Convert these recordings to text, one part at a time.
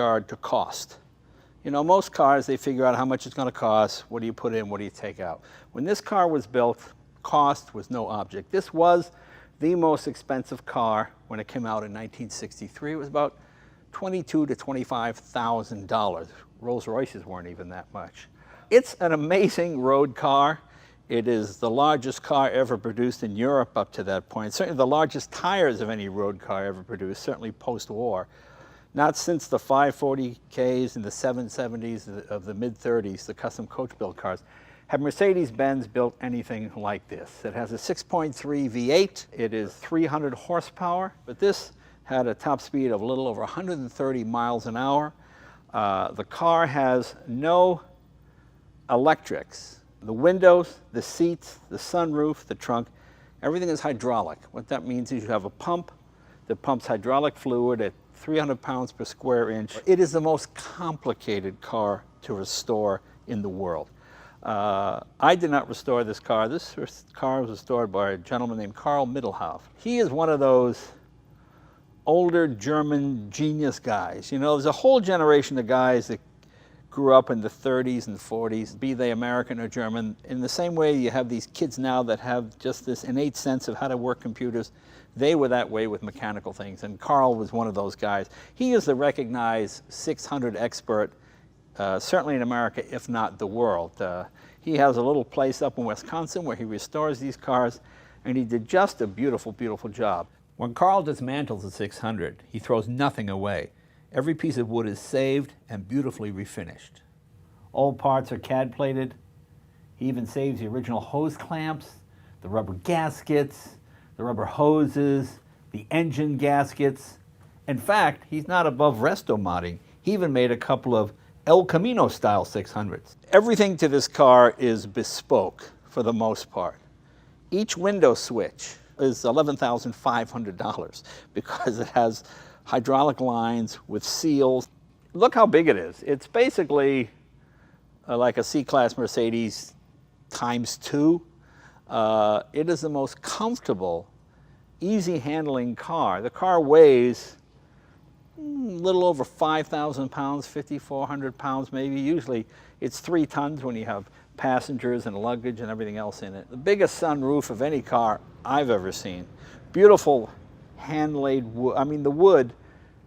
regard to cost. You know, most cars, they figure out how much it's going to cost, what do you put in, what do you take out. When this car was built, cost was no object. This was the most expensive car when it came out in 1963. It was about $22,000 to $25,000. Rolls Royces weren't even that much. It's an amazing road car. It is the largest car ever produced in Europe up to that point. Certainly the largest tires of any road car ever produced, certainly post-war. Not since the 540Ks in the 770s of the mid-30s, the custom coach built cars, have Mercedes-Benz built anything like this. It has a 6.3 V8. It is 300 horsepower, but this had a top speed of a little over 130 miles an hour. The car has no electrics. The windows, the seats, the sunroof, the trunk, everything is hydraulic. What that means is you have a pump that pumps hydraulic fluid at 300 pounds per square inch. It is the most complicated car to restore in the world. I did not restore this car. This car was restored by a gentleman named Karl Mittelhoff. He is one of those older German genius guys. You know, there's a whole generation of guys that grew up in the 30s and 40s, be they American or German. In the same way you have these kids now that have just this innate sense of how to work computers. They were that way with mechanical things, and Karl was one of those guys. He is the recognized 600 expert, certainly in America, if not the world. He has a little place up in Wisconsin where he restores these cars, and he did just a beautiful, beautiful job. When Karl dismantles a 600, he throws nothing away. Every piece of wood is saved and beautifully refinished. All parts are CAD plated. He even saves the original hose clamps, the rubber gaskets, the rubber hoses, the engine gaskets. In fact, he's not above resto modding. He even made a couple of El Camino style 600s. Everything to this car is bespoke for the most part. Each window switch is $11,500 because it has hydraulic lines with seals. Look how big it is. It's basically like a C-Class Mercedes times 2. It is the most comfortable, easy handling car. The car weighs a little over 5,000 pounds, 5,400 pounds maybe. Usually it's 3 tons when you have passengers and luggage and everything else in it. The biggest sunroof of any car I've ever seen. Beautiful hand-laid wood. I mean, the wood,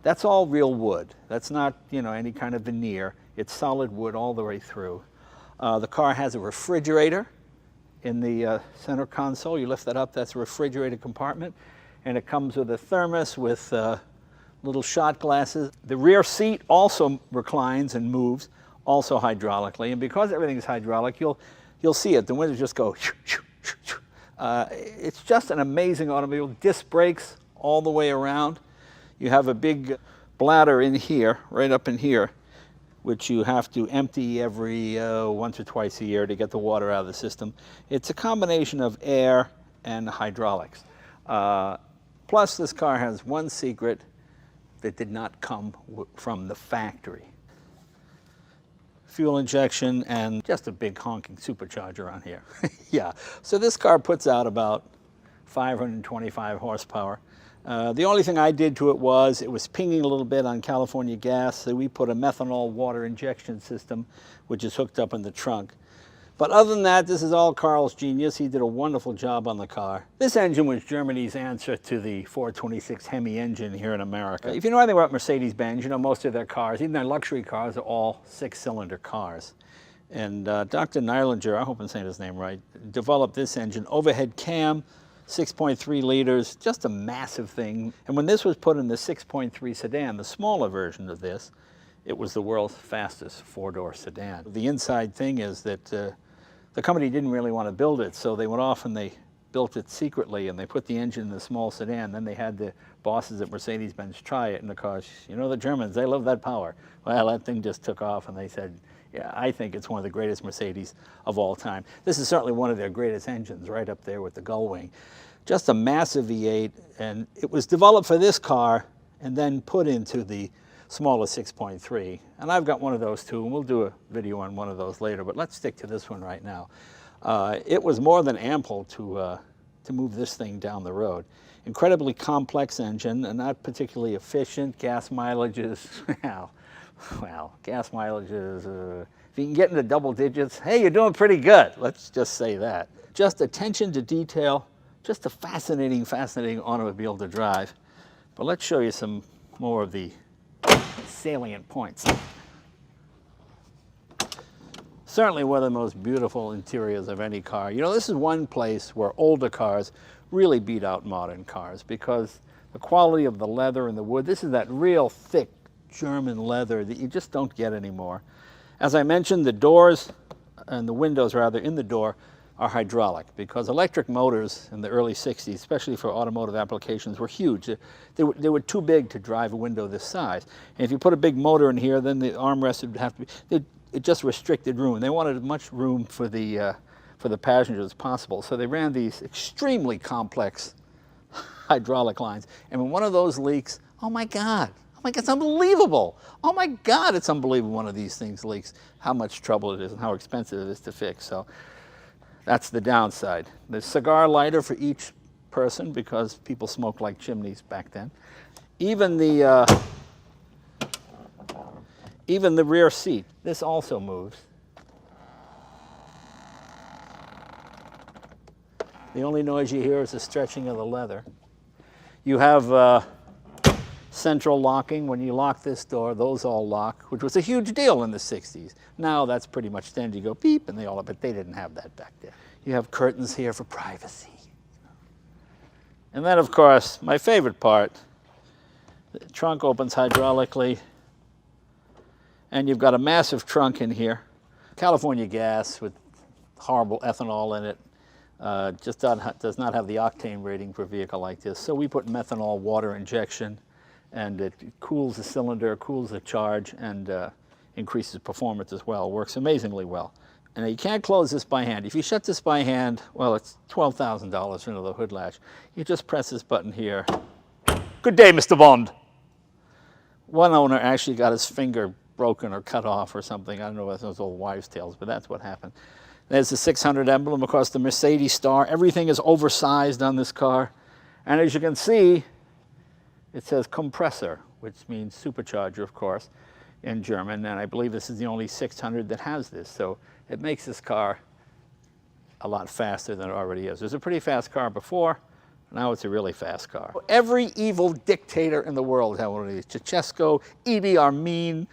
that's all real wood. That's not, you know, any kind of veneer. It's solid wood all the way through. The car has a refrigerator in the center console. You lift that up, that's a refrigerated compartment. And it comes with a thermos with little shot glasses. The rear seat also reclines and moves, also hydraulically. And because everything is hydraulic, you'll see it. The windows just go. It's just an amazing automobile. Disc brakes all the way around. You have a big bladder in here, right up in here, which you have to empty every once or twice a year to get the water out of the system. It's a combination of air and hydraulics. Plus, this car has one secret that did not come from the factory. Fuel injection and just a big honking supercharger on here. Yeah, so this car puts out about 525 horsepower. The only thing I did to it was pinging a little bit on California gas, so we put a methanol water injection system, which is hooked up in the trunk. But other than that, this is all Karl's genius. He did a wonderful job on the car. This engine was Germany's answer to the 426 Hemi engine here in America. If you know anything about Mercedes-Benz, you know most of their cars, even their luxury cars, are all 6-cylinder cars. And Dr. Neilinger, I hope I'm saying his name right, developed this engine. Overhead cam, 6.3 liters, just a massive thing. And when this was put in the 6.3 sedan, the smaller version of this, it was the world's fastest 4-door sedan. The inside thing is that the company didn't really want to build it, so they went off and they built it secretly, and they put the engine in the small sedan. Then they had the bosses at Mercedes-Benz try it, and of course, you know the Germans, they love that power. Well, that thing just took off, and they said, yeah, I think it's one of the greatest Mercedes of all time. This is certainly one of their greatest engines, right up there with the Gullwing. Just a massive V8, and it was developed for this car and then put into the smaller 6.3. And I've got one of those too, and we'll do a video on one of those later, but let's stick to this one right now. It was more than ample to move this thing down the road. Incredibly complex engine and not particularly efficient. Gas mileage is, well, well, gas mileage is, if you can get into double digits, hey, you're doing pretty good. Let's just say that. Just attention to detail, just a fascinating, fascinating automobile to drive. But let's show you some more of the salient points. Certainly one of the most beautiful interiors of any car. You know, this is one place where older cars really beat out modern cars because the quality of the leather and the wood, this is that real thick German leather that you just don't get anymore. As I mentioned, the doors and the windows rather in the door are hydraulic because electric motors in the early 60s, especially for automotive applications, were huge. They were too big to drive a window this size. And if you put a big motor in here, then the armrest would have to be, it just restricted room. They wanted as much room for the passengers as possible. So they ran these extremely complex hydraulic lines. And when one of those leaks, oh my God, it's unbelievable. Oh my God, it's unbelievable one of these things leaks, how much trouble it is and how expensive it is to fix. So that's the downside. There's cigar lighter for each person because people smoked like chimneys back then. Even the rear seat, this also moves. The only noise you hear is the stretching of the leather. You have central locking. When you lock this door, those all lock, which was a huge deal in the 60s. Now that's pretty much standard. You go beep and they all, but they didn't have that back then. You have curtains here for privacy. And then, of course, my favorite part, the trunk opens hydraulically, and you've got a massive trunk in here. California gas with horrible ethanol in it. Just does not have the octane rating for a vehicle like this. So we put methanol water injection, and it cools the cylinder, cools the charge, and increases performance as well. Works amazingly well. And you can't close this by hand. If you shut this by hand, well, it's $12,000 into the hood latch. You just press this button here. Good day, Mr. Bond. One owner actually got his finger broken or cut off or something. I don't know if those old wives' tales, but that's what happened. There's the 600 emblem, of course, the Mercedes star. Everything is oversized on this car. And as you can see, it says compressor, which means supercharger, of course, in German. And I believe this is the only 600 that has this. So it makes this car a lot faster than it already is. It was a pretty fast car before. Now it's a really fast car. Every evil dictator in the world had one of these. Ceausescu, Idi Amin,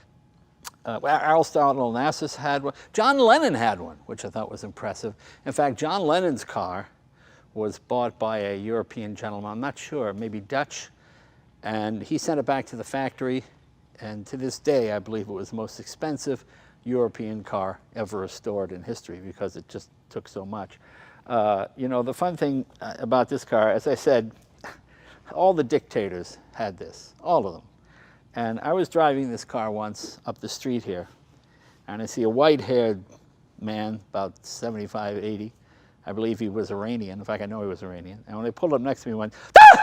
Aristotle Onassis had one. John Lennon had one, which I thought was impressive. In fact, John Lennon's car was bought by a European gentleman, I'm not sure, maybe Dutch, and he sent it back to the factory, and to this day, I believe it was the most expensive European car ever restored in history because it just took so much. You know, the fun thing about this car, as I said, all the dictators had this, all of them. And I was driving this car once up the street here, and I see a white-haired man, about 75, 80. I believe he was Iranian. In fact, I know he was Iranian. And when they pulled up next to me, he went, ah!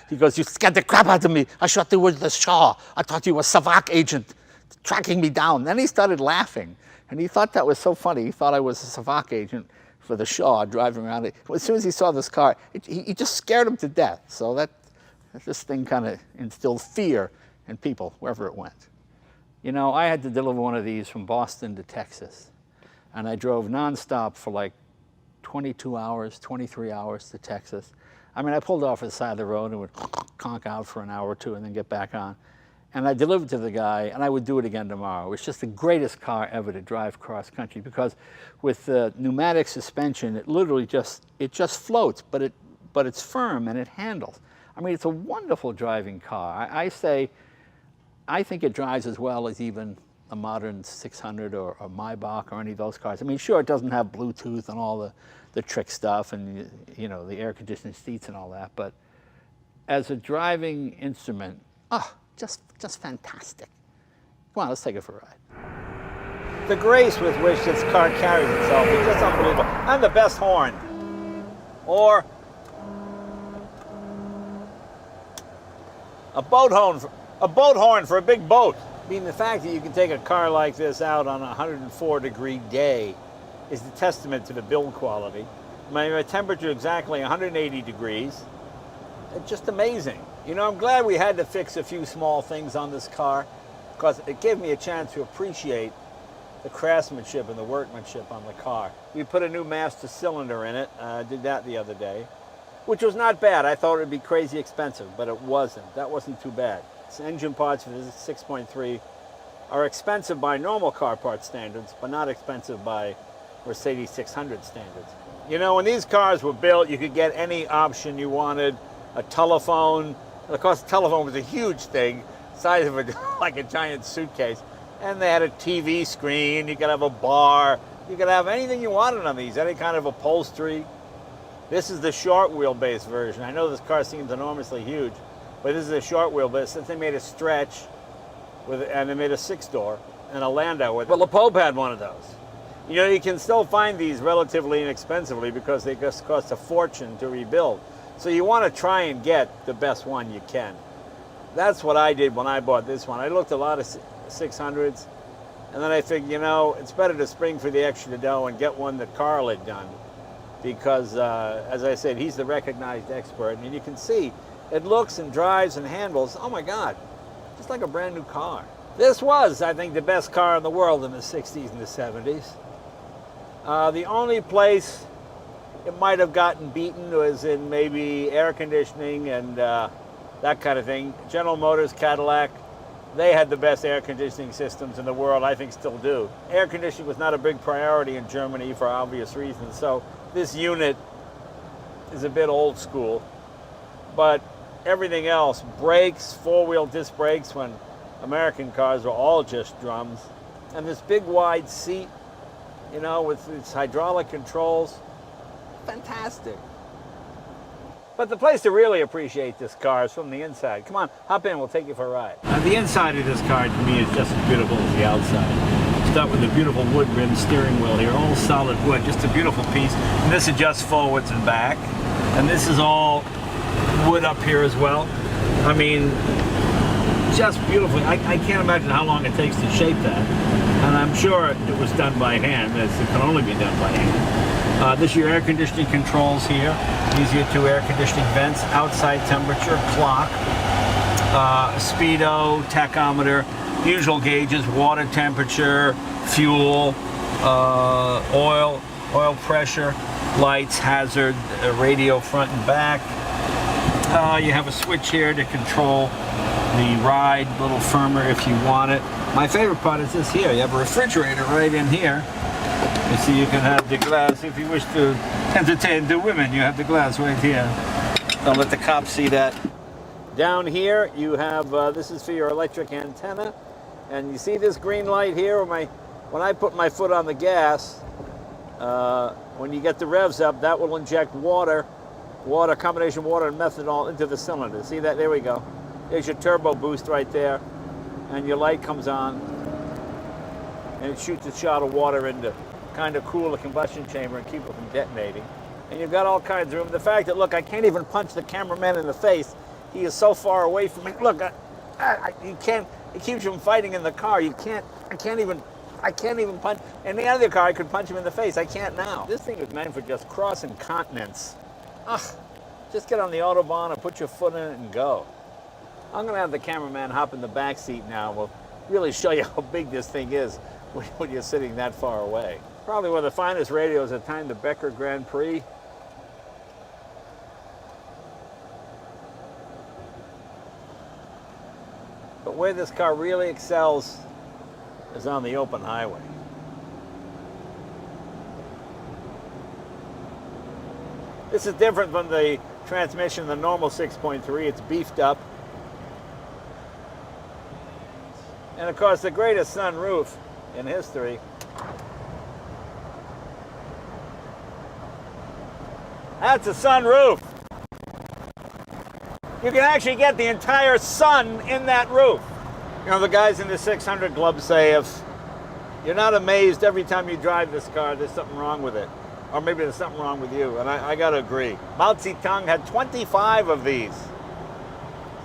He goes, you scared the crap out of me. I thought you were the Shah. I thought you were a Savak agent tracking me down. Then he started laughing, and he thought that was so funny. He thought I was a Savak agent for the Shah driving around. As soon as he saw this car, he just scared him to death. So this thing kind of instilled fear in people wherever it went. You know, I had to deliver one of these from Boston to Texas, and I drove nonstop for like 22 hours, 23 hours to Texas. I mean, I pulled off the side of the road and would conk out for an hour or two and then get back on. And I delivered to the guy, and I would do it again tomorrow. It was just the greatest car ever to drive cross country because with the pneumatic suspension, it literally just floats, but it's firm and it handles. I mean, it's a wonderful driving car. I think it drives as well as even a modern 600 or Maybach or any of those cars. I mean, sure, it doesn't have Bluetooth and all the trick stuff and, you know, the air conditioning seats and all that, but as a driving instrument, just fantastic. Come on, let's take it for a ride. The grace with which this car carries itself is just unbelievable. And the best horn. Or a boat horn for a big boat. I mean, the fact that you can take a car like this out on a 104-degree day is the testament to the build quality. My temperature exactly 180 degrees. It's just amazing. You know, I'm glad we had to fix a few small things on this car. because it gave me a chance to appreciate the craftsmanship and the workmanship on the car. We put a new master cylinder in it. Did that the other day, which was not bad. I thought it would be crazy expensive, but it wasn't. That wasn't too bad. Engine parts for this 6.3 are expensive by normal car part standards, but not expensive by Mercedes 600 standards. You know, when these cars were built, you could get any option you wanted. A telephone. Of course, the telephone was a huge thing, size of like a giant suitcase. And they had a TV screen. You could have a bar. You could have anything you wanted on these, any kind of upholstery. This is the short wheelbase version. I know this car seems enormously huge, but this is a short wheelbase. Since they made a stretch, and they made a 6-door and a Landau with it. Well, the Pope had one of those. You know, you can still find these relatively inexpensively because they just cost a fortune to rebuild. So you want to try and get the best one you can. That's what I did when I bought this one. I looked at a lot of 600s, and then I figured, you know, it's better to spring for the extra dough and get one that Carl had done, because as I said, he's the recognized expert, and you can see it looks and drives and handles, oh my God, just like a brand new car. This was, I think, the best car in the world in the 60s and the 70s. The only place it might have gotten beaten was in maybe air conditioning and that kind of thing. General Motors, Cadillac, they had the best air conditioning systems in the world, I think still do. Air conditioning was not a big priority in Germany for obvious reasons, so this unit is a bit old school. But everything else, brakes, four-wheel disc brakes, when American cars were all just drums, and this big wide seat, you know, with its hydraulic controls, fantastic. But the place to really appreciate this car is from the inside. Come on, hop in, we'll take you for a ride. The inside of this car to me is just as beautiful as the outside. Start with a beautiful wood rim steering wheel here, all solid wood, just a beautiful piece. And this adjusts forwards and back. And this is all wood up here as well. I mean, just beautiful. I can't imagine how long it takes to shape that. And I'm sure it was done by hand, as it can only be done by hand. This is your air conditioning controls here. These are your two air conditioning vents, outside temperature, clock, speedo, tachometer, usual gauges, water temperature, fuel, oil pressure, lights, hazard, radio front and back. You have a switch here to control the ride a little firmer if you want it. My favorite part is this here. You have a refrigerator right in here. You see, you can have the glass if you wish to entertain the women. You have the glass right here. Don't let the cops see that. Down here, you have, this is for your electric antenna. And you see this green light here? When I put my foot on the gas, when you get the revs up, that will inject water, combination water and methanol into the cylinder. See that? There we go. There's your turbo boost right there. And your light comes on. And it shoots a shot of water into kind of cool the combustion chamber and keep it from detonating. And you've got all kinds of room. The fact that, look, I can't even punch the cameraman in the face. He is so far away from me. Look, you can't, it keeps you from fighting in the car. I can't even punch. In the other car, I could punch him in the face. I can't now. This thing is meant for just crossing continents. Ugh, just get on the Autobahn and put your foot in it and go. I'm gonna have the cameraman hop in the back seat now. We'll really show you how big this thing is when you're sitting that far away. Probably one of the finest radios at the time, the Becker Grand Prix. But where this car really excels is on the open highway. This is different from the transmission, the normal 6.3. It's beefed up. And of course, the greatest sunroof in history. That's a sunroof. You can actually get the entire sun in that roof. You know, the guys in the 600 Club say if you're not amazed every time you drive this car, there's something wrong with it. Or maybe there's something wrong with you, and I gotta agree. Mao Zedong had 25 of these.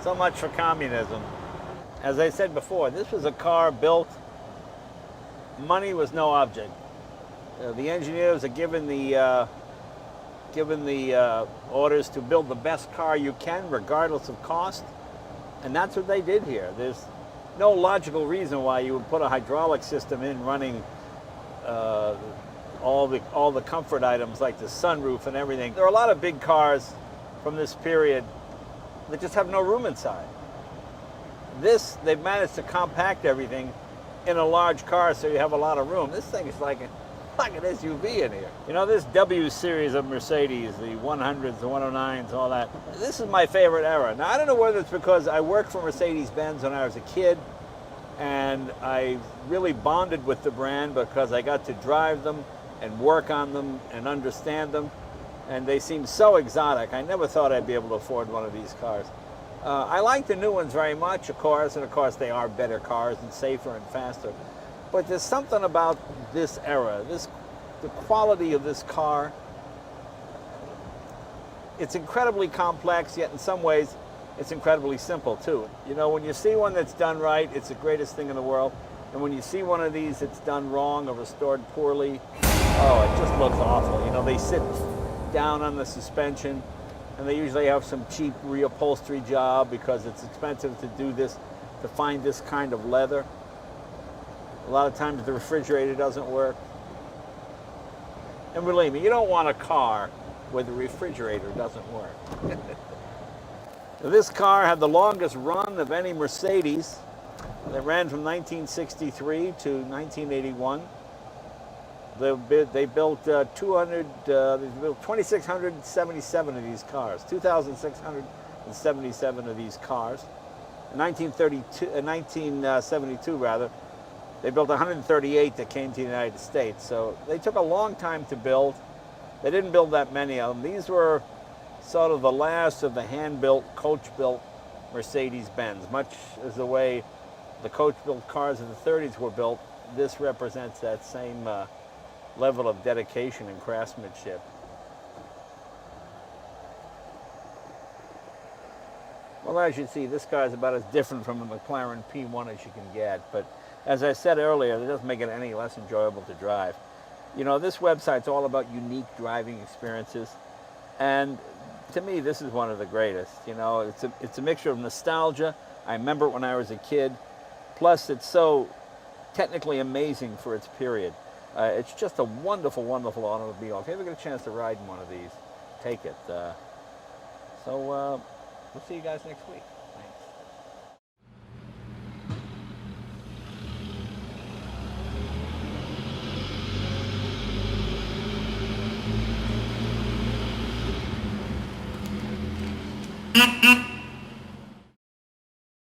So much for communism. As I said before, this was a car built, money was no object. The engineers are given the orders to build the best car you can, regardless of cost, and that's what they did here. There's no logical reason why you would put a hydraulic system in running all the comfort items like the sunroof and everything. There are a lot of big cars from this period that just have no room inside. This, they've managed to compact everything in a large car so you have a lot of room. This thing is like an SUV in here. You know, this W series of Mercedes, the 100s, the 109s, all that, this is my favorite era. Now, I don't know whether it's because I worked for Mercedes-Benz when I was a kid and I really bonded with the brand because I got to drive them and work on them and understand them, and they seem so exotic. I never thought I'd be able to afford one of these cars. I like the new ones very much, of course, and of course they are better cars and safer and faster. But there's something about this era, the quality of this car. It's incredibly complex, yet in some ways it's incredibly simple too. You know, when you see one that's done right, it's the greatest thing in the world. And when you see one of these that's done wrong or restored poorly, oh, it just looks awful. You know, they sit down on the suspension, and they usually have some cheap reupholstery job because it's expensive to do this, to find this kind of leather. A lot of times the refrigerator doesn't work. And believe me, you don't want a car where the refrigerator doesn't work. This car had the longest run of any Mercedes. It ran from 1963 to 1981. They built 2,677 of these cars, 2,677 of these cars. In 1972, rather, they built 138 that came to the United States. So they took a long time to build. They didn't build that many of them. These were sort of the last of the hand-built, coach-built Mercedes-Benz. Much as the way the coach-built cars of the 30s were built, this represents that same level of dedication and craftsmanship. Well, as you see, this car is about as different from a McLaren P1 as you can get, but as I said earlier, that doesn't make it any less enjoyable to drive. You know, this website's all about unique driving experiences, and to me, this is one of the greatest. You know, it's a mixture of nostalgia. I remember it when I was a kid, plus it's so technically amazing for its period. It's just a wonderful, wonderful automobile. If you ever get a chance to ride in one of these, take it. We'll see you guys next week. Thanks.